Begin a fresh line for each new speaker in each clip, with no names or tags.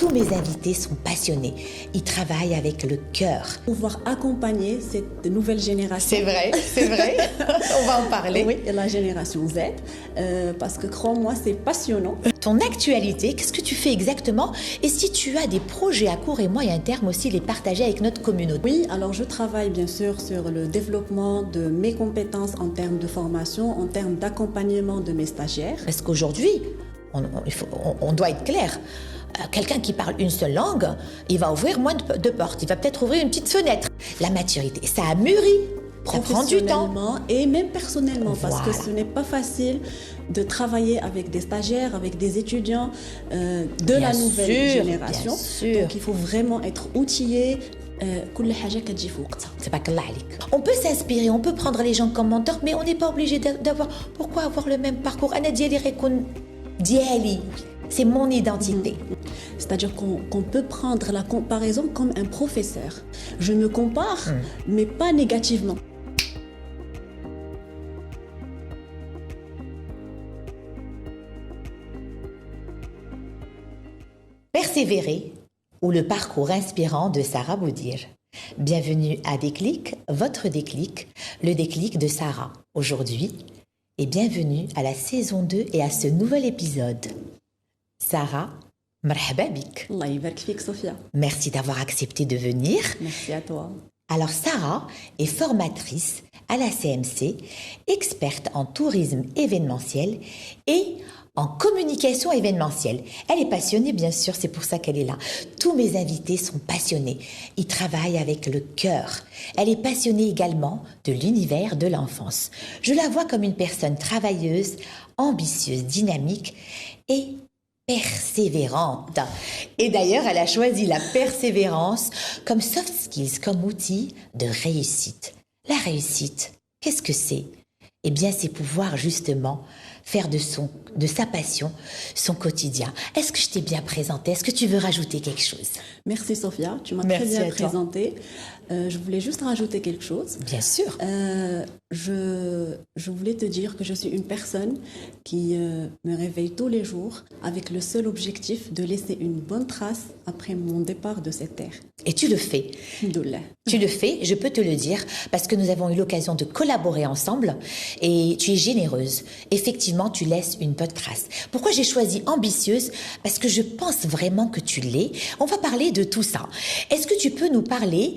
Tous mes invités sont passionnés. Ils travaillent avec le cœur.
Pouvoir accompagner cette nouvelle génération.
C'est vrai. On va en parler.
Oui, la génération Z, parce que crois-moi, c'est passionnant.
Ton actualité, qu'est-ce que tu fais exactement? Et si tu as des projets à court et moyen terme aussi, les partager avec notre communauté?
Oui, alors je travaille bien sûr sur le développement de mes compétences en termes de formation, en termes d'accompagnement de mes stagiaires.
Parce qu'aujourd'hui, on doit être clair. Quelqu'un qui parle une seule langue, il va ouvrir moins de portes. Il va peut-être ouvrir une petite fenêtre. La maturité, ça a mûri. Ça prend du temps.
Et même personnellement, parce
Voilà.
que ce n'est pas facile de travailler avec des stagiaires, avec des étudiants de
Bien
la nouvelle
sûr,
génération.
bien sûr.
Donc il faut vraiment être outillé. كل حاجة كتجي في وقتها.
C'est pas que là, on peut s'inspirer, on peut prendre les gens comme mentors, mais on n'est pas obligé d'avoir. Pourquoi avoir le même parcours? Ana diali غيكون ديالي. C'est mon identité.
C'est-à-dire qu'on peut prendre la comparaison comme un professeur. Je me compare, mais pas négativement.
Persévérer ou le parcours inspirant de Sarah Boudir. Bienvenue à Déclic, votre déclic, le déclic de Sarah aujourd'hui. Et bienvenue à la saison 2 et à ce nouvel épisode. Sarah, marhaba bik.
Allah يبارك فيك Sophia.
Merci d'avoir accepté de venir.
Merci à toi.
Alors Sarah est formatrice à la CMC, experte en tourisme événementiel et en communication événementielle. Elle est passionnée, bien sûr, c'est pour ça qu'elle est là. Tous mes invités sont passionnés. Ils travaillent avec le cœur. Elle est passionnée également de l'univers de l'enfance. Je la vois comme une personne travailleuse, ambitieuse, dynamique et persévérante. Et d'ailleurs, elle a choisi la persévérance comme soft skills, comme outil de réussite. La réussite, qu'est-ce que c'est? Eh bien, c'est pouvoir justement faire de sa passion son quotidien. Est-ce que je t'ai bien présenté? Est-ce que tu veux rajouter quelque chose?
Merci Sophia, tu m'as
Merci
très bien
à toi.
présentée. Je voulais juste rajouter quelque chose.
Bien sûr.
Je voulais te dire que je suis une personne qui me réveille tous les jours avec le seul objectif de laisser une bonne trace après mon départ de cette terre.
Et tu le fais.
Alhamdoulilah.
Tu le fais, je peux te le dire, parce que nous avons eu l'occasion de collaborer ensemble et tu es généreuse. Effectivement, tu laisses une bonne trace. Pourquoi j'ai choisi ambitieuse? Parce que je pense vraiment que tu l'es. On va parler de tout ça. Est-ce que tu peux nous parler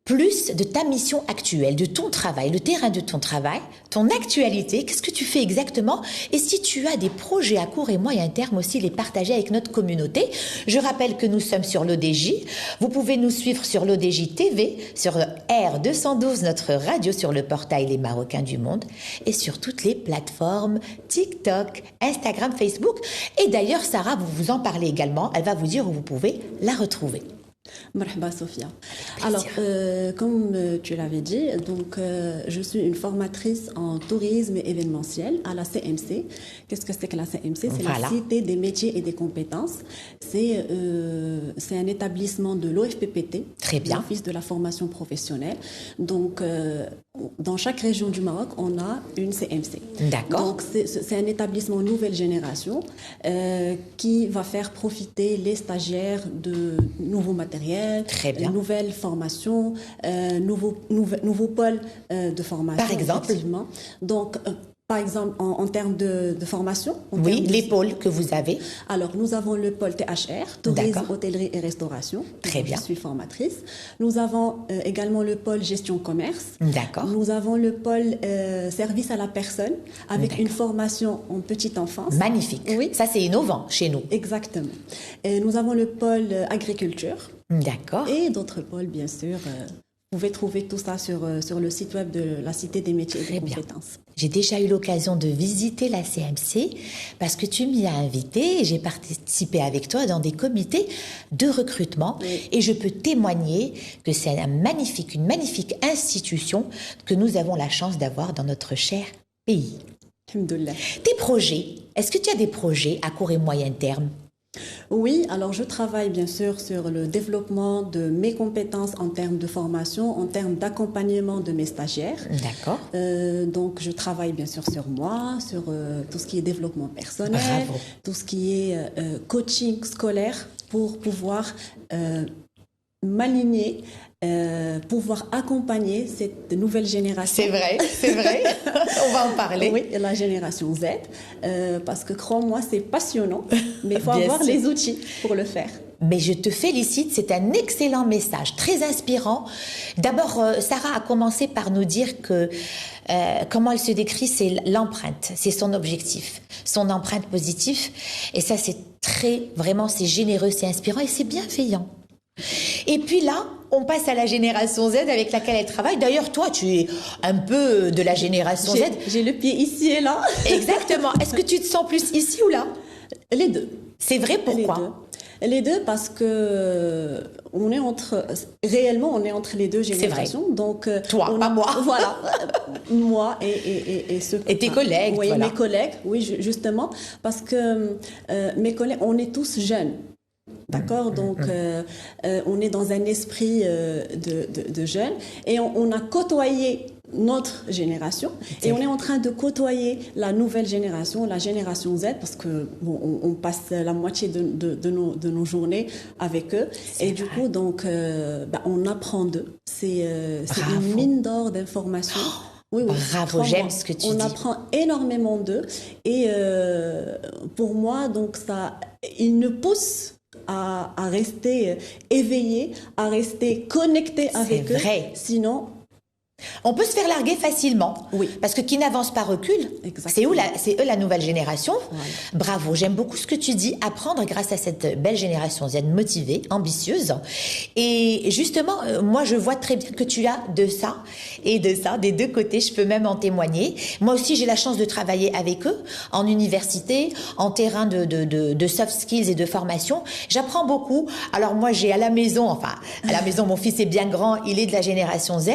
plus de ta mission actuelle, de ton travail, le terrain de ton travail, ton actualité, qu'est-ce que tu fais exactement? Et si tu as des projets à court et moyen terme aussi, les partager avec notre communauté. Je rappelle que nous sommes sur l'ODJ. Vous pouvez nous suivre sur l'ODJ TV, sur R212, notre radio sur le portail Les Marocains du Monde, et sur toutes les plateformes TikTok, Instagram, Facebook. Et d'ailleurs, Sarah, vous vous en parlez également. Elle va vous dire où vous pouvez la retrouver.
Marhaba Sophia. Alors, comme tu l'avais dit, donc, je suis une formatrice en tourisme et événementiel à la CMC. Qu'est-ce que c'est que la CMC? C'est
Voilà.
la Cité des métiers et des compétences. C'est un établissement de l'OFPPT,
Très bien.
l'Office de la formation professionnelle. Donc, dans chaque région du Maroc, on a une CMC.
D'accord.
Donc, c'est un établissement nouvelle génération qui va faire profiter les stagiaires de nouveaux matériels,
Très bien.
nouvelles formations, nouveaux pôles de formation.
Par exemple?
Effectivement. Donc, par exemple, en termes de formation.
Oui, les pôles que vous avez.
Alors, nous avons le pôle THR, tourisme,
D'accord.
hôtellerie et restauration.
Très bien.
Je suis formatrice. Nous avons également le pôle gestion commerce.
D'accord.
Nous avons le pôle service à la personne avec
D'accord.
une formation en petite enfance.
Magnifique.
Oui.
Ça, c'est innovant chez nous.
Exactement. Et nous avons le pôle agriculture
D'accord.
et d'autres pôles, bien sûr. Vous pouvez trouver tout ça sur le site web de la Cité des métiers et
Très
des
bien.
compétences.
J'ai déjà eu l'occasion de visiter la CMC parce que tu m'y as invité et j'ai participé avec toi dans des comités de recrutement.
Oui.
Et je peux témoigner que c'est une magnifique institution que nous avons la chance d'avoir dans notre cher pays.
Alhamdoulilah.
Tes projets, est-ce que tu as des projets à court et moyen terme?
Oui, alors je travaille bien sûr sur le développement de mes compétences en termes de formation, en termes d'accompagnement de mes stagiaires.
D'accord.
Donc je travaille bien sûr sur moi, sur tout ce qui est développement personnel,
Bravo.
tout ce qui est coaching scolaire pour pouvoir m'aligner, pouvoir accompagner cette nouvelle génération.
C'est vrai. On va en parler.
Oui, la génération Z, parce que crois-moi, c'est passionnant, mais il faut avoir
sûr.
les outils pour le faire.
Mais je te félicite, c'est un excellent message, très inspirant. D'abord, Sarah a commencé par nous dire que comment elle se décrit, c'est l'empreinte, c'est son objectif, son empreinte positive. Et ça, c'est vraiment, c'est généreux, c'est inspirant et c'est bienveillant. Et puis là, on passe à la génération Z avec laquelle elle travaille. D'ailleurs, toi, tu es un peu de la génération Z.
J'ai le pied ici et là.
Exactement. Est-ce que tu te sens plus ici ou là?
Les deux.
C'est vrai, pourquoi?
Les deux parce que réellement on est entre les deux générations. Donc
toi, pas moi.
Voilà, moi et ceux.
Et tes collègues.
Oui,
voilà.
mes collègues. Oui, justement parce que mes collègues, on est tous jeunes. D'accord, donc on est dans un esprit de jeunes et on a côtoyé notre génération et on est en train de côtoyer la nouvelle génération, la génération Z, parce que bon, on passe la moitié de nos journées avec eux et du coup donc on apprend d'eux. C'est une mine d'or d'informations. Oui,
bravo, j'aime ce que tu dis.
On apprend énormément d'eux et pour moi donc ça, ils nous poussent à rester éveillé, à rester connecté avec eux.
C'est vrai.
Sinon,
on peut se faire larguer facilement.
Oui.
Parce que qui n'avance pas recule. C'est eux la nouvelle génération.
Voilà.
Bravo, j'aime beaucoup ce que tu dis. Apprendre grâce à cette belle génération Z motivée, ambitieuse. Et justement, moi je vois très bien que tu as de ça et de ça, des deux côtés. Je peux même en témoigner. Moi aussi j'ai la chance de travailler avec eux en université, en terrain de soft skills et de formation. J'apprends beaucoup. Alors moi j'ai à la maison, mon fils est bien grand, il est de la génération Z.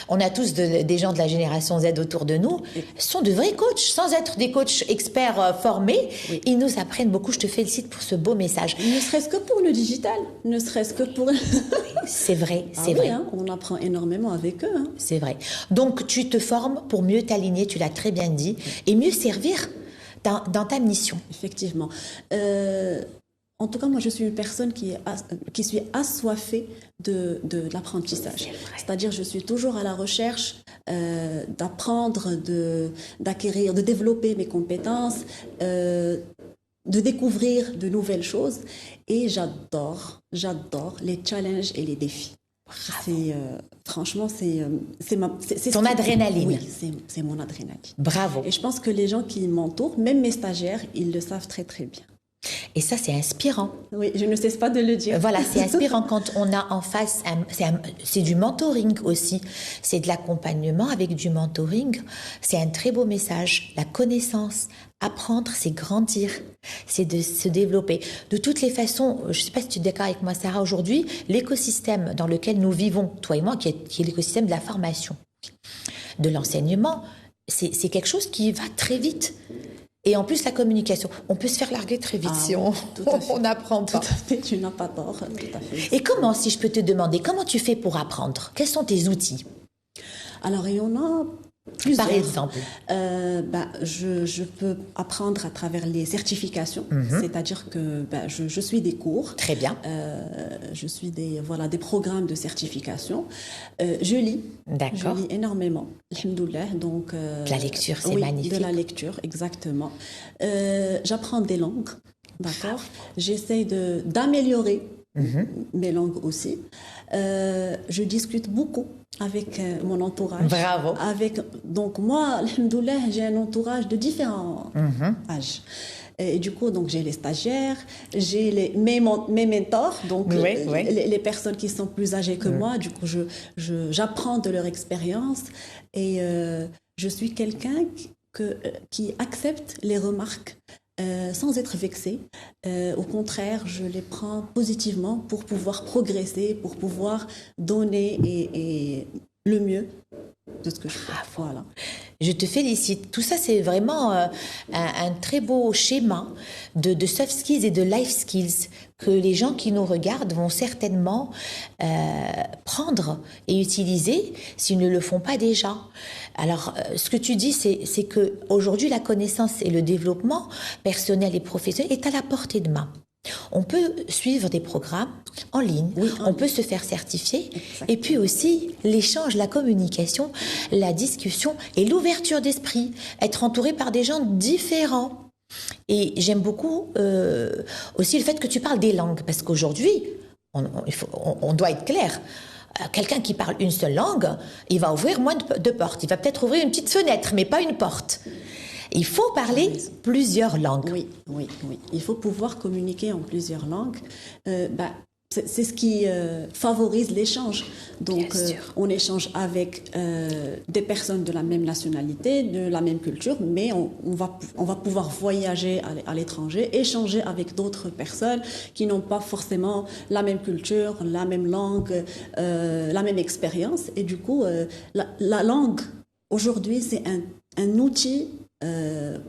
On a tous des gens de la génération Z autour de nous. Ce sont de vrais coachs, sans être des coachs experts formés. Oui. Ils nous apprennent beaucoup. Je te félicite pour ce beau message.
Ne serait-ce que pour le digital, ne serait-ce que pour...
C'est vrai, c'est vrai.
Hein, on apprend énormément avec eux. Hein.
C'est vrai. Donc, tu te formes pour mieux t'aligner, tu l'as très bien dit, et mieux servir dans ta mission.
Effectivement. En tout cas, moi, je suis une personne qui suis assoiffée de l'apprentissage. C'est-à-dire, je suis toujours à la recherche d'apprendre, d'acquérir, de développer mes compétences, de découvrir de nouvelles choses. Et j'adore les challenges et les défis. Franchement, c'est
ton adrénaline.
Oui, c'est mon adrénaline.
Bravo.
Et je pense que les gens qui m'entourent, même mes stagiaires, ils le savent très, très bien.
Et ça, c'est inspirant.
Oui, je ne cesse pas de le dire.
Voilà, c'est inspirant quand on a en face, c'est du mentoring aussi. C'est de l'accompagnement avec du mentoring. C'est un très beau message. La connaissance, apprendre, c'est grandir, c'est de se développer. De toutes les façons, je ne sais pas si tu es d'accord avec moi, Sarah, aujourd'hui, l'écosystème dans lequel nous vivons, toi et moi, qui est l'écosystème de la formation, de l'enseignement, c'est quelque chose qui va très vite. Et en plus, la communication. On peut se faire larguer très vite si on n'apprend pas.
Tout à fait, tu n'as pas tort. Tout à fait.
Et comment, si je peux te demander, comment tu fais pour apprendre? Quels sont tes outils?
Alors, il y en a plusieurs.
Par exemple?
Je peux apprendre à travers les certifications. C'est-à-dire que je suis des cours.
Très bien.
Je suis des programmes de certification. Je lis.
D'accord.
Je lis énormément. Alhamdoulilah. Donc,
de la lecture, c'est magnifique.
De la lecture, exactement. J'apprends des langues. D'accord. J'essaye d'améliorer mes langues aussi. Je discute beaucoup avec mon entourage.
Bravo.
Donc moi, alhamdoulilah, j'ai un entourage de différents âges. Et du coup, donc j'ai les stagiaires, j'ai mes mentors, donc les personnes qui sont plus âgées que moi. Du coup, j'apprends de leur expérience et je suis quelqu'un qui accepte les remarques sans être vexée. Au contraire, je les prends positivement pour pouvoir progresser, pour pouvoir donner et le mieux de ce que je fais.
Voilà. Je te félicite. Tout ça, c'est vraiment un très beau schéma de soft skills et de life skills que les gens qui nous regardent vont certainement prendre et utiliser s'ils ne le font pas déjà. Alors, ce que tu dis, c'est que aujourd'hui, la connaissance et le développement personnel et professionnel est à la portée de main. On peut suivre des programmes en ligne, on peut se faire certifier, et puis aussi l'échange, la communication, la discussion et l'ouverture d'esprit, être entouré par des gens différents. Et j'aime beaucoup aussi le fait que tu parles des langues, parce qu'aujourd'hui, on doit être clair. Quelqu'un qui parle une seule langue, il va ouvrir moins de portes. Il va peut-être ouvrir une petite fenêtre, mais pas une porte. Il faut parler plusieurs langues.
Oui. Il faut pouvoir communiquer en plusieurs langues. C'est ce qui favorise l'échange. Donc, on échange avec des personnes de la même nationalité, de la même culture, mais on va pouvoir voyager à l'étranger, échanger avec d'autres personnes qui n'ont pas forcément la même culture, la même langue, la même expérience. Et du coup, la langue, aujourd'hui, c'est un outil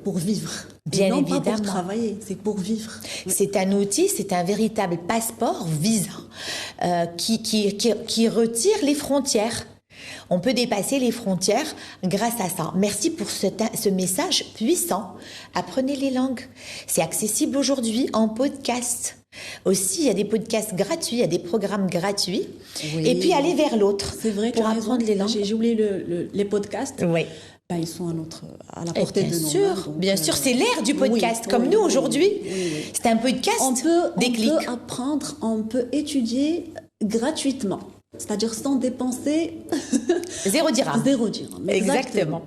pour vivre.
Bien
non
évidemment.
Pas pour travailler, c'est pour vivre.
C'est un outil, c'est un véritable passeport visa qui retire les frontières. On peut dépasser les frontières grâce à ça. Merci pour ce message puissant. Apprenez les langues. C'est accessible aujourd'hui en podcast. Aussi, il y a des podcasts gratuits, il y a des programmes gratuits. Oui. Et puis aller vers l'autre.
C'est vrai,
pour apprendre les langues.
J'ai oublié les podcasts.
Oui.
Ils sont à la portée de nous.
Bien sûr, c'est l'ère du podcast, comme nous aujourd'hui. Oui. C'est un podcast des clics.
On peut apprendre, on peut étudier gratuitement, c'est-à-dire sans dépenser...
Zéro dirham.
Exactement.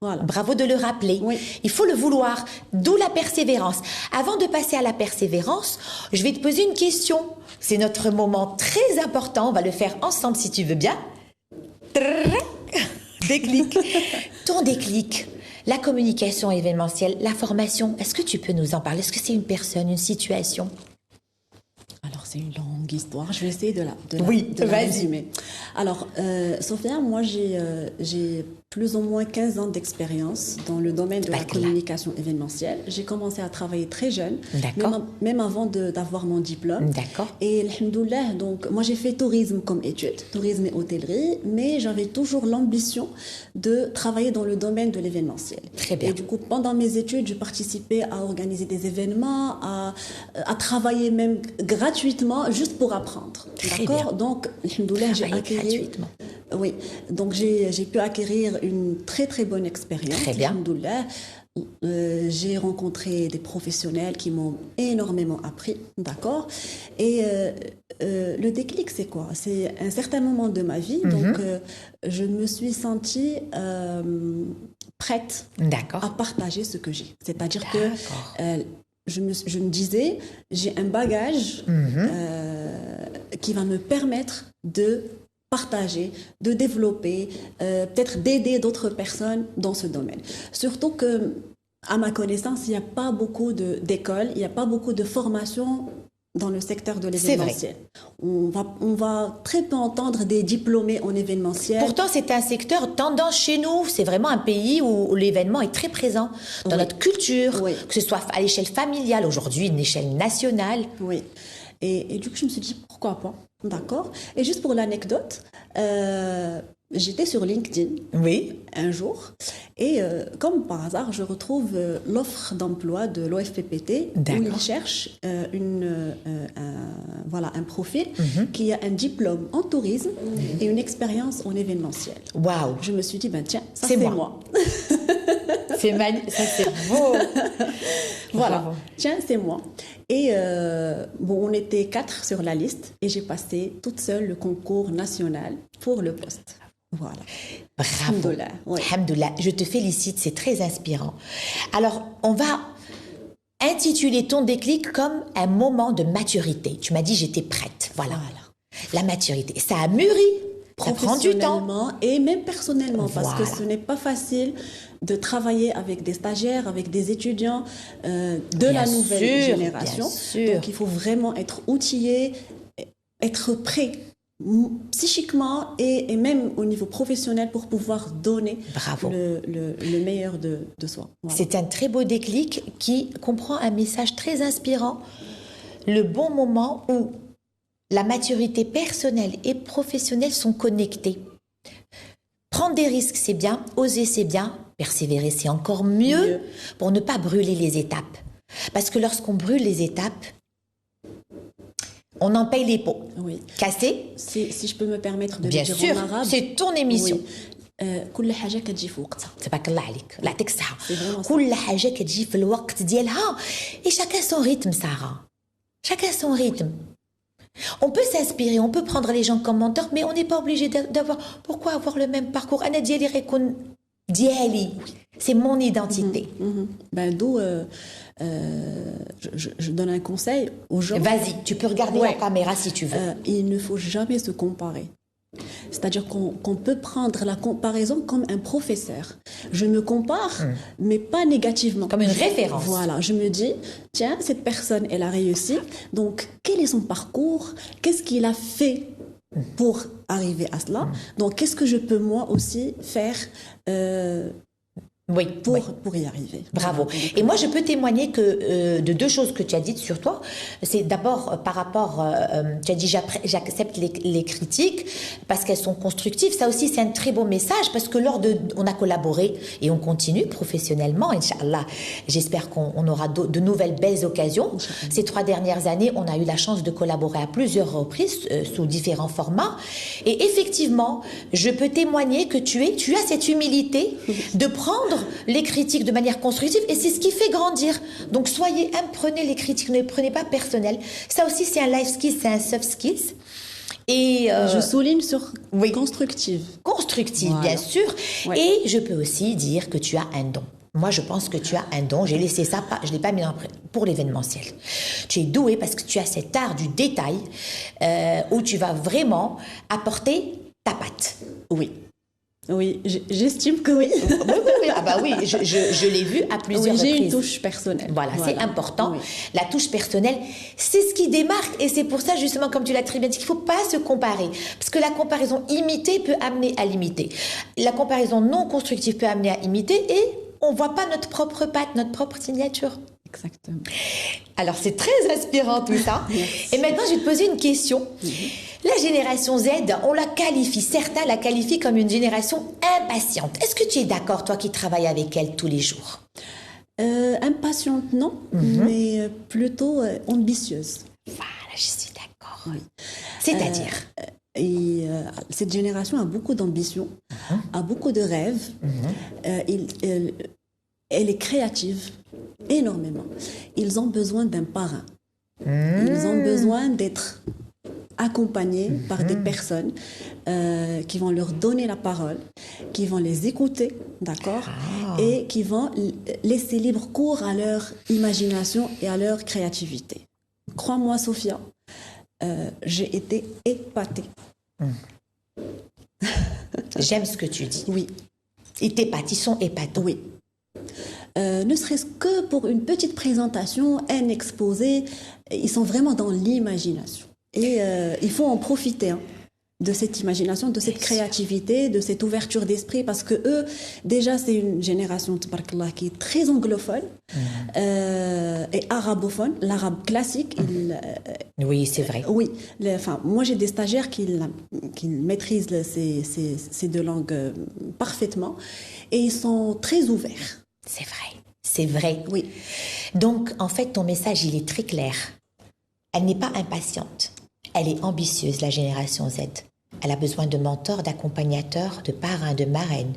Voilà. Bravo de le rappeler. Oui. Il faut le vouloir, d'où la persévérance. Avant de passer à la persévérance, je vais te poser une question. C'est notre moment très important, on va le faire ensemble si tu veux bien. Déclic. Ton déclic, la communication événementielle, la formation, est-ce que tu peux nous en parler? Est-ce que c'est une personne, une situation?
Alors, c'est une longue histoire. Je vais essayer de la résumer. Alors, Sophia, moi, j'ai plus ou moins 15 ans d'expérience dans le domaine de la communication événementielle. J'ai commencé à travailler très jeune, même avant d'avoir mon diplôme.
D'accord.
Et alhamdoulilah, donc, moi, j'ai fait tourisme comme étude, tourisme et hôtellerie, mais j'avais toujours l'ambition de travailler dans le domaine de l'événementiel.
Très bien.
Et du coup, pendant mes études, je participais à organiser des événements, à travailler même gratuitement, juste pour apprendre. D'accord. Donc, alhamdoulilah, j'ai acquis... Oui, donc j'ai pu acquérir une très très bonne expérience.
Très bien.
J'ai rencontré des professionnels qui m'ont énormément appris, d'accord. Et le déclic, c'est quoi? C'est un certain moment de ma vie, donc je me suis sentie prête à partager ce que j'ai. C'est-à-dire que je me disais, j'ai un bagage qui va me permettre de partager, de développer, peut-être d'aider d'autres personnes dans ce domaine. Surtout que, à ma connaissance, il n'y a pas beaucoup d'écoles, il n'y a pas beaucoup de formations dans le secteur de l'événementiel. On va très peu entendre des diplômés en événementiel.
Pourtant, c'est un secteur tendance chez nous. C'est vraiment un pays où l'événement est très présent dans notre culture, que ce soit à l'échelle familiale, aujourd'hui, une échelle nationale.
Oui. Et du coup, je me suis dit, pourquoi pas? D'accord. Et juste pour l'anecdote, j'étais sur LinkedIn un jour et comme par hasard, je retrouve l'offre d'emploi de l'OFPPT où ils cherchent un profil qui a un diplôme en tourisme et une expérience en événementiel.
Waouh.
Je me suis dit, tiens, ça c'est moi.
C'est magnifique, ça c'est beau.
Voilà, tiens, c'est moi. Et on était 4 sur la liste et j'ai passé toute seule le concours national pour le poste. Voilà.
Bravo. Alhamdoulilah. Je te félicite, c'est très inspirant. Alors, on va intituler ton déclic comme un moment de maturité. Tu m'as dit, j'étais prête. Voilà. La maturité. Ça a mûri. Ça prend du temps.
Et même personnellement, parce que ce n'est pas facile de travailler avec des stagiaires, avec des étudiants de la nouvelle génération. Donc, il faut vraiment être outillé, être prêt psychiquement et même au niveau professionnel pour pouvoir donner
Bravo.
le meilleur de soi. Voilà.
C'est un très beau déclic qui comprend un message très inspirant. Le bon moment où la maturité personnelle et professionnelle sont connectées. Prendre des risques, c'est bien. Oser, c'est bien. Persévérer, c'est encore mieux pour ne pas brûler les étapes. Parce que lorsqu'on brûle les étapes, on en paye les pots.
Oui.
Cassé.
Si je peux me permettre de
Bien
le dire
sûr,
en arabe.
c'est ton émission.
كل حاجة كتجي في وقتها.
تبارك الله عليك الله يعطيك الصحة.
C'est vraiment ça.
كل حاجة كتجي في الوقت ديالها. Et chacun son rythme, Sarah. Chacun son rythme. On peut s'inspirer, on peut prendre les gens comme menteurs, mais on n'est pas obligé d'avoir... Pourquoi avoir le même parcours? أنا ديالي غيكون ديالي. C'est mon identité.
Ben, d'où je donne un conseil aux gens.
Vas-y, tu peux regarder la caméra si tu veux.
Il ne faut jamais se comparer. C'est-à-dire qu'on peut prendre la comparaison comme un professeur. Je me compare, mais pas négativement.
Comme une référence.
Voilà, je me dis, tiens, cette personne, elle a réussi. Donc, quel est son parcours? Qu'est-ce qu'il a fait pour arriver à cela? Donc, qu'est-ce que je peux moi aussi faire pour y arriver.
Bravo. Et moi, je peux témoigner que de deux choses que tu as dites sur toi. C'est d'abord par rapport, tu as dit j'accepte les critiques parce qu'elles sont constructives. Ça aussi, c'est un très beau message parce que on a collaboré et on continue professionnellement, Inch'Allah. J'espère qu'on aura de nouvelles belles occasions. Ces 3 dernières années, on a eu la chance de collaborer à plusieurs reprises sous différents formats. Et effectivement, je peux témoigner que tu as cette humilité de prendre les critiques de manière constructive et c'est ce qui fait grandir. Donc prenez les critiques, ne les prenez pas personnelles. Ça aussi c'est un life skill, c'est un soft skills. Et
je souligne sur constructive.
Constructive, voilà. Bien sûr. Ouais. Et je peux aussi dire que tu as un don. Moi, je pense que tu as un don. J'ai laissé ça, je l'ai pas mis pour l'événementiel. Tu es doué parce que tu as cet art du détail où tu vas vraiment apporter ta patte.
Oui. Oui, j'estime que oui.
Oui. Ah bah oui, je l'ai vu à plusieurs reprises.
J'ai une touche personnelle.
Voilà. C'est important. Oui. La touche personnelle, c'est ce qui démarque. Et c'est pour ça, justement, comme tu l'as très bien dit, qu'il ne faut pas se comparer. Parce que la comparaison imitée peut amener à l'imiter. La comparaison non constructive peut amener à imiter et on ne voit pas notre propre patte, notre propre signature.
Exactement.
Alors, c'est très inspirant tout ça. Et maintenant, je vais te poser une question. La génération Z, certains la qualifient comme une génération impatiente. Est-ce que tu es d'accord, toi qui travailles avec elle tous les jours?
Impatiente, non, mais plutôt ambitieuse.
Voilà, je suis d'accord.
Oui.
C'est-à-dire
cette génération a beaucoup d'ambition, a beaucoup de rêves. Elle est créative, énormément. Ils ont besoin d'un parrain. Ils ont besoin d'être accompagnés par des personnes qui vont leur donner la parole, qui vont les écouter, d'accord, et qui vont laisser libre cours à leur imagination et à leur créativité. Crois-moi, Sophia, j'ai été épatée.
J'aime ce que tu dis.
Oui.
Ils t'épatent, ils sont épatants.
Oui. Ne serait-ce que pour une petite présentation, un exposé, ils sont vraiment dans l'imagination. Et il faut en profiter de cette imagination, de cette créativité, de cette ouverture d'esprit, parce que eux, déjà, c'est une génération, tabarakallah, qui est très anglophone et arabophone, l'arabe classique.
Oui, c'est vrai.
Oui, moi j'ai des stagiaires qui maîtrisent ces deux langues parfaitement et ils sont très ouverts.
C'est vrai, c'est vrai.
Oui.
Donc, en fait, ton message, il est très clair. Elle n'est pas impatiente. Elle est ambitieuse, la génération Z. Elle a besoin de mentors, d'accompagnateurs, de parrains, de marraines,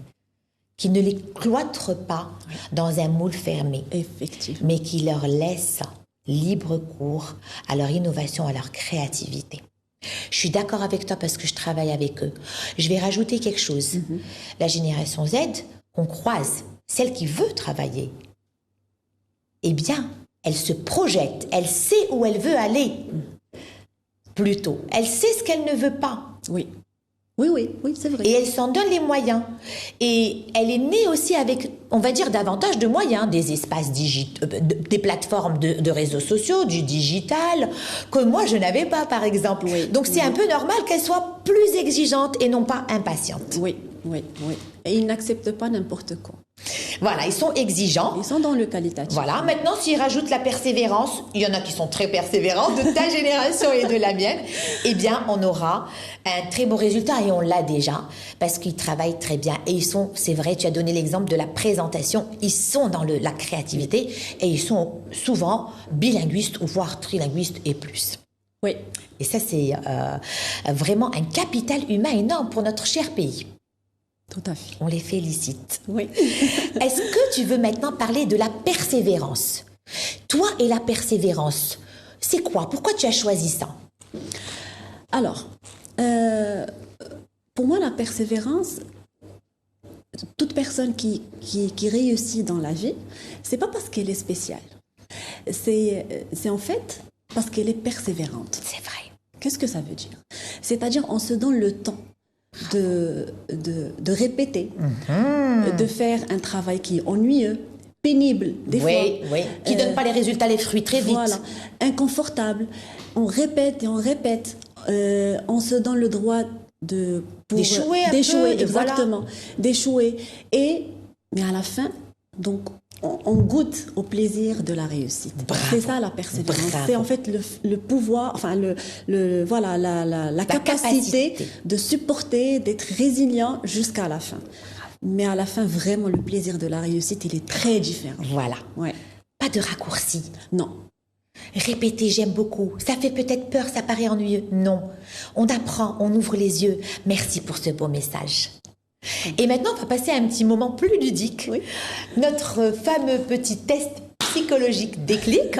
qui ne les cloîtrent pas dans un moule fermé.
Effectivement.
Mais qui leur laissent libre cours à leur innovation, à leur créativité. Je suis d'accord avec toi parce que je travaille avec eux. Je vais rajouter quelque chose. La génération Z, qu'on croise, celle qui veut travailler, eh bien, elle se projette, elle sait où elle veut aller. Plutôt, elle sait ce qu'elle ne veut pas.
Oui. Oui, c'est vrai.
Et elle s'en donne les moyens. Et elle est née aussi avec, on va dire, davantage de moyens, des espaces digitaux, des plateformes de réseaux sociaux, du digital, que moi je n'avais pas, par exemple.
Oui,
Donc c'est un peu normal qu'elle soit plus exigeante et non pas impatiente.
Oui. Et ils n'acceptent pas n'importe quoi.
Voilà, ils sont exigeants.
Ils sont dans le qualitatif.
Voilà, maintenant s'ils rajoutent la persévérance, il y en a qui sont très persévérants, de ta génération et de la mienne, eh bien on aura un très beau résultat et on l'a déjà, parce qu'ils travaillent très bien. Et ils sont, c'est vrai, tu as donné l'exemple de la présentation, ils sont dans la créativité et ils sont souvent bilinguistes ou voire trilinguistes et plus.
Oui.
Et ça c'est vraiment un capital humain énorme pour notre cher pays.
Tout à fait.
On les félicite.
Oui.
Est-ce que tu veux maintenant parler de la persévérance? Toi et la persévérance, c'est quoi? Pourquoi tu as choisi ça?
Alors, pour moi, la persévérance, toute personne qui réussit dans la vie, c'est pas parce qu'elle est spéciale. C'est en fait parce qu'elle est persévérante.
C'est vrai.
Qu'est-ce que ça veut dire? C'est-à-dire, on se donne le temps de répéter, de faire un travail qui est ennuyeux, pénible, des fois.
Oui, qui ne donne pas les résultats, les fruits très vite.
Voilà, inconfortable. On répète et on répète. On se donne le droit
d'échouer,
exactement, voilà. D'échouer. Mais à la fin, donc, on goûte au plaisir de la réussite.
Bravo.
C'est ça la persévérance. Bravo. C'est en fait le pouvoir, enfin voilà, la capacité de supporter, d'être résilient jusqu'à la fin. Mais à la fin, vraiment, le plaisir de la réussite, il est très différent.
Voilà.
Ouais.
Pas de raccourci.
Non.
Répéter, j'aime beaucoup. Ça fait peut-être peur, ça paraît ennuyeux. Non. On apprend, on ouvre les yeux. Merci pour ce beau message. Et maintenant, on va passer à un petit moment plus ludique.
Oui.
Notre fameux petit test psychologique déclic.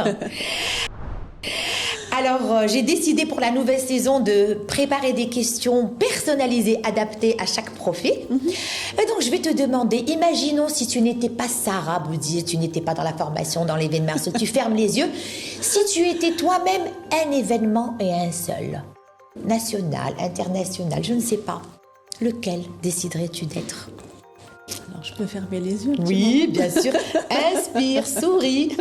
Alors, j'ai décidé pour la nouvelle saison de préparer des questions personnalisées, adaptées à chaque profil. Et donc, je vais te demander, imaginons si tu n'étais pas Sarah Boudi, tu n'étais pas dans la formation, dans l'événement, si tu fermes les yeux, si tu étais toi-même un événement et un seul, national, international, je ne sais pas. Lequel déciderais-tu d'être?
Alors, je peux fermer les yeux?
Oui, bien sûr. Inspire, souris.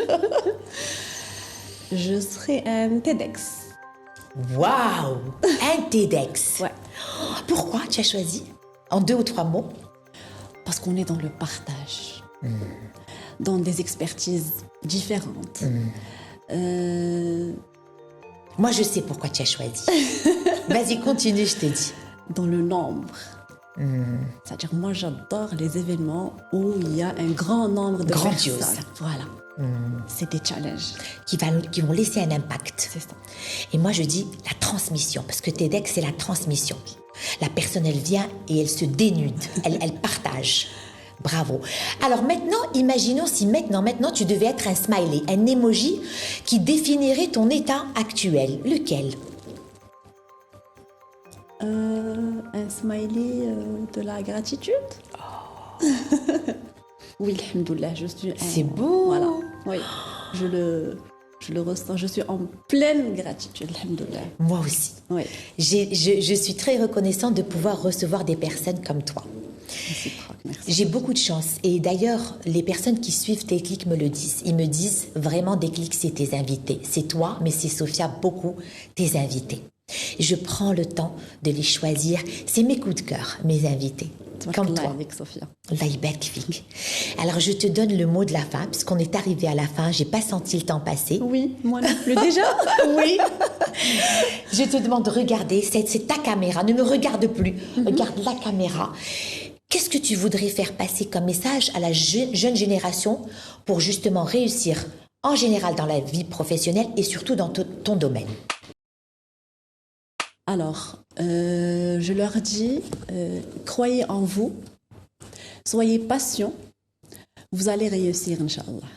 Je serai un TEDx.
Waouh! Un TEDx.
Ouais.
Pourquoi tu as choisi? En 2 ou 3 mots?
Parce qu'on est dans le partage. Dans des expertises différentes.
Moi, je sais pourquoi tu as choisi. Vas-y, continue, je t'ai dit.
Dans le nombre. C'est-à-dire, moi, j'adore les événements où il y a un grand nombre de
grandiose.
Personnes. Voilà. C'est des challenges.
Qui vont laisser un impact.
C'est ça.
Et moi, je dis la transmission, parce que TEDx, c'est la transmission. La personne, elle vient et elle se dénude. Elle partage. Bravo. Alors maintenant, imaginons si maintenant, tu devais être un smiley, un emoji qui définirait ton état actuel. Lequel?
Un smiley de la gratitude. Oui, alhamdoulilah, je suis...
C'est beau.
Voilà, oui, je le ressens, je suis en pleine gratitude, alhamdoulilah.
Moi aussi.
Oui.
Je suis très reconnaissante de pouvoir recevoir des personnes comme toi.
Merci.
J'ai beaucoup de chance. Et d'ailleurs, les personnes qui suivent Déclic me le disent. Ils me disent vraiment, Déclic, c'est tes invités. C'est toi, mais c'est Sophia, beaucoup tes invités. Je prends le temps de les choisir. C'est mes coups de cœur, mes invités. Comme toi.
Avec Sophia.
Alors, je te donne le mot de la fin, puisqu'on est arrivé à la fin. J'ai pas senti le temps passer.
Oui, moi non plus déjà.
Oui. Je te demande de regarder. C'est ta caméra. Ne me regarde plus. Regarde la caméra. Qu'est-ce que tu voudrais faire passer comme message à la jeune génération pour justement réussir en général dans la vie professionnelle et surtout dans ton domaine?
Alors, je leur dis, croyez en vous, soyez patient, vous allez réussir, Inch'Allah.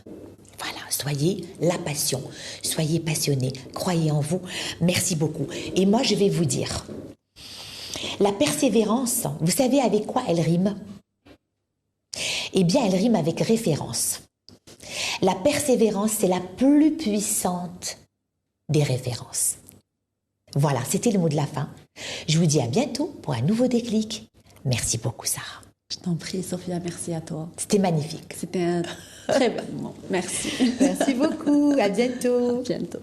Voilà, soyez la passion, soyez passionnés, croyez en vous. Merci beaucoup. Et moi, je vais vous dire, la persévérance, vous savez avec quoi elle rime? Eh bien, elle rime avec référence. La persévérance, c'est la plus puissante des références. Voilà, c'était le mot de la fin. Je vous dis à bientôt pour un nouveau déclic. Merci beaucoup, Sarah.
Je t'en prie, Sophia, merci à toi.
C'était magnifique.
C'était un très bon moment. Merci.
Merci beaucoup. À bientôt.
À bientôt.